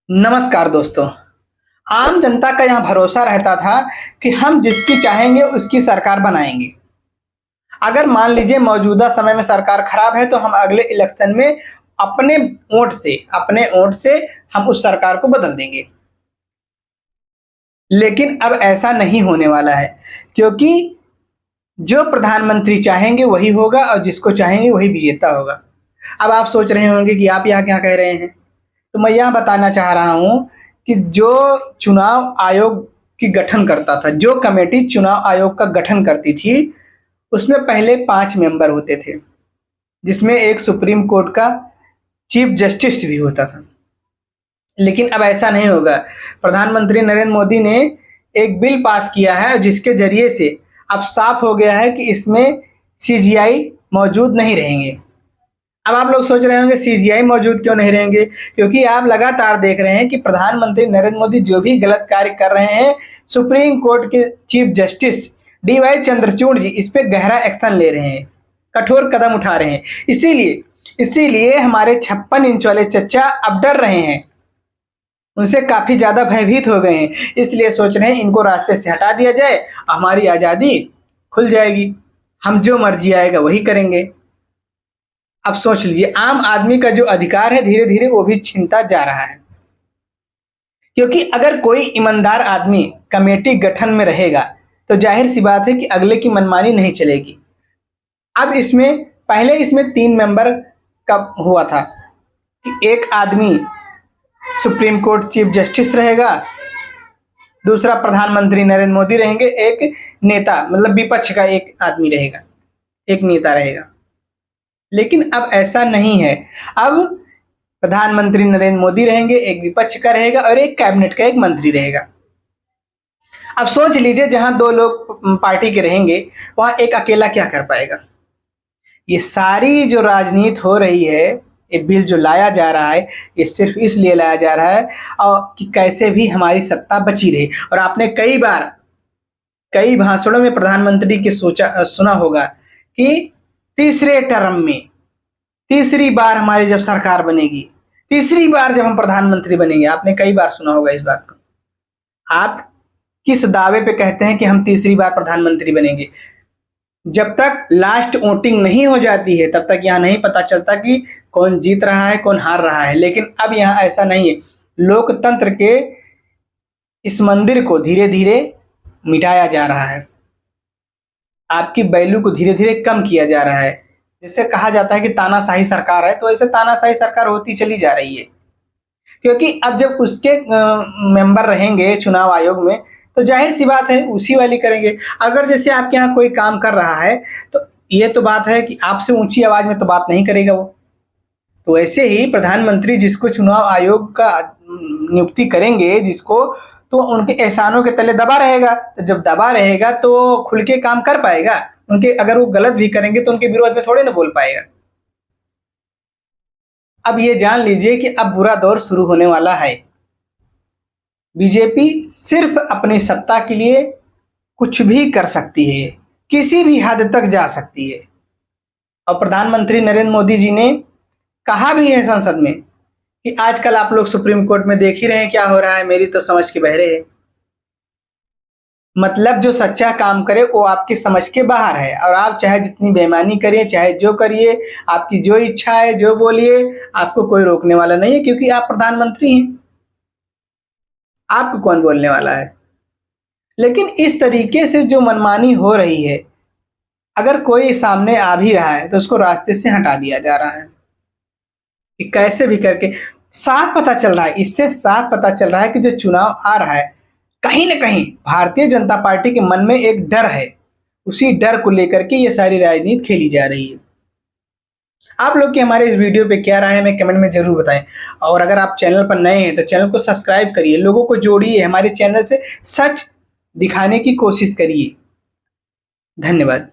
नमस्कार दोस्तों। आम जनता का यहाँ भरोसा रहता था कि हम जिसकी चाहेंगे उसकी सरकार बनाएंगे। अगर मान लीजिए मौजूदा समय में सरकार खराब है तो हम अगले इलेक्शन में अपने वोट से हम उस सरकार को बदल देंगे। लेकिन अब ऐसा नहीं होने वाला है, क्योंकि जो प्रधानमंत्री चाहेंगे वही होगा और जिसको चाहेंगे वही विजेता होगा। अब आप सोच रहे होंगे कि आप यहाँ क्या कह रहे हैं, तो मैं यह बताना चाह रहा हूं कि जो चुनाव आयोग की गठन करता था, जो कमेटी चुनाव आयोग का गठन करती थी, उसमें पहले 5 मेंबर होते थे, जिसमें एक सुप्रीम कोर्ट का चीफ जस्टिस भी होता था। लेकिन अब ऐसा नहीं होगा। प्रधानमंत्री नरेंद्र मोदी ने एक बिल पास किया है जिसके जरिए से अब साफ हो गया है कि इसमें सीजीआई मौजूद नहीं रहेंगे। अब आप लोग सोच रहे होंगे सीजीआई मौजूद क्यों नहीं रहेंगे, क्योंकि आप लगातार देख रहे हैं कि प्रधानमंत्री नरेंद्र मोदी जो भी गलत कार्य कर रहे हैं, सुप्रीम कोर्ट के चीफ जस्टिस डीवाई चंद्रचूड़ जी इस पे गहरा एक्शन ले रहे हैं, कठोर कदम उठा रहे हैं। इसीलिए हमारे 56 इंच वाले चच्चा अब डर रहे हैं, उनसे काफी ज्यादा भयभीत हो गए हैं। इसलिए सोच रहे हैं इनको रास्ते से हटा दिया जाए, हमारी आजादी खुल जाएगी, हम जो मर्जी आएगा वही करेंगे। अब सोच लीजिए, आम आदमी का जो अधिकार है धीरे धीरे वो भी छीनता जा रहा है, क्योंकि अगर कोई ईमानदार आदमी कमेटी गठन में रहेगा तो जाहिर सी बात है कि अगले की मनमानी नहीं चलेगी। अब पहले इसमें 3 मेंबर का हुआ था कि एक आदमी सुप्रीम कोर्ट चीफ जस्टिस रहेगा, दूसरा प्रधानमंत्री नरेंद्र मोदी रहेंगे, एक नेता मतलब विपक्ष का एक आदमी रहेगा, एक नेता रहेगा। लेकिन अब ऐसा नहीं है। अब प्रधानमंत्री नरेंद्र मोदी रहेंगे, एक विपक्ष का रहेगा और एक कैबिनेट का एक मंत्री रहेगा। अब सोच लीजिए, जहां 2 लोग पार्टी के रहेंगे वहां एक अकेला क्या कर पाएगा। ये सारी जो राजनीति हो रही है, ये बिल जो लाया जा रहा है, ये सिर्फ इसलिए लाया जा रहा है और कि कैसे भी हमारी सत्ता बची रहे। और आपने कई भाषणों में प्रधानमंत्री के सुना होगा कि तीसरे टर्म में तीसरी बार हमारी जब सरकार बनेगी, तीसरी बार जब हम प्रधानमंत्री बनेंगे। आपने कई बार सुना होगा इस बात को। आप किस दावे पे कहते हैं कि हम तीसरी बार प्रधानमंत्री बनेंगे? जब तक लास्ट वोटिंग नहीं हो जाती है तब तक यहाँ नहीं पता चलता कि कौन जीत रहा है कौन हार रहा है। लेकिन अब यहाँ ऐसा नहीं है। लोकतंत्र के इस मंदिर को धीरे धीरे मिटाया जा रहा है, आपकी वैल्यू को धीरे धीरे कम किया जा रहा है। जैसे कहा जाता है कि तानाशाही सरकार है, तो ऐसे तानाशाही सरकार होती चली जा रही है। क्योंकि अब जब उसके मेंबर रहेंगे चुनाव आयोग में तो जाहिर सी बात है उसी वाली करेंगे। अगर जैसे आपके यहाँ कोई काम कर रहा है तो ये तो बात है कि आपसे ऊंची आवाज में तो बात नहीं करेगा वो। तो ऐसे ही प्रधानमंत्री जिसको चुनाव आयोग का नियुक्ति करेंगे जिसको, तो उनके एहसानों के तले दबा रहेगा। तो जब दबा रहेगा तो खुल के काम कर पाएगा। उनके अगर वो गलत भी करेंगे तो उनके विरोध में थोड़े ना बोल पाएगा। अब ये जान लीजिए कि अब बुरा दौर शुरू होने वाला है। बीजेपी सिर्फ अपनी सत्ता के लिए कुछ भी कर सकती है, किसी भी हद तक जा सकती है। और प्रधानमंत्री नरेंद्र मोदी जी ने कहा भी है संसद में कि आजकल आप लोग सुप्रीम कोर्ट में देख ही रहे हैं क्या हो रहा है, मेरी तो समझ के बहरे है। मतलब जो सच्चा काम करे वो आपकी समझ के बाहर है, और आप चाहे जितनी बेईमानी करिए, चाहे जो करिए, आपकी जो इच्छा है जो बोलिए, आपको कोई रोकने वाला नहीं है, क्योंकि आप प्रधानमंत्री हैं। आपको कौन बोलने वाला है? लेकिन इस तरीके से जो मनमानी हो रही है, अगर कोई सामने आ भी रहा है तो उसको रास्ते से हटा दिया जा रहा है कि कैसे भी करके। साफ पता चल रहा है, इससे साफ पता चल रहा है कि जो चुनाव आ रहा है, कहीं ना कहीं भारतीय जनता पार्टी के मन में एक डर है। उसी डर को लेकर के ये सारी राजनीति खेली जा रही है। आप लोग की हमारे इस वीडियो पे क्या राय है, हमें कमेंट में जरूर बताएं। और अगर आप चैनल पर नए हैं तो चैनल को सब्सक्राइब करिए, लोगों को जोड़िए, हमारे चैनल से सच दिखाने की कोशिश करिए। धन्यवाद।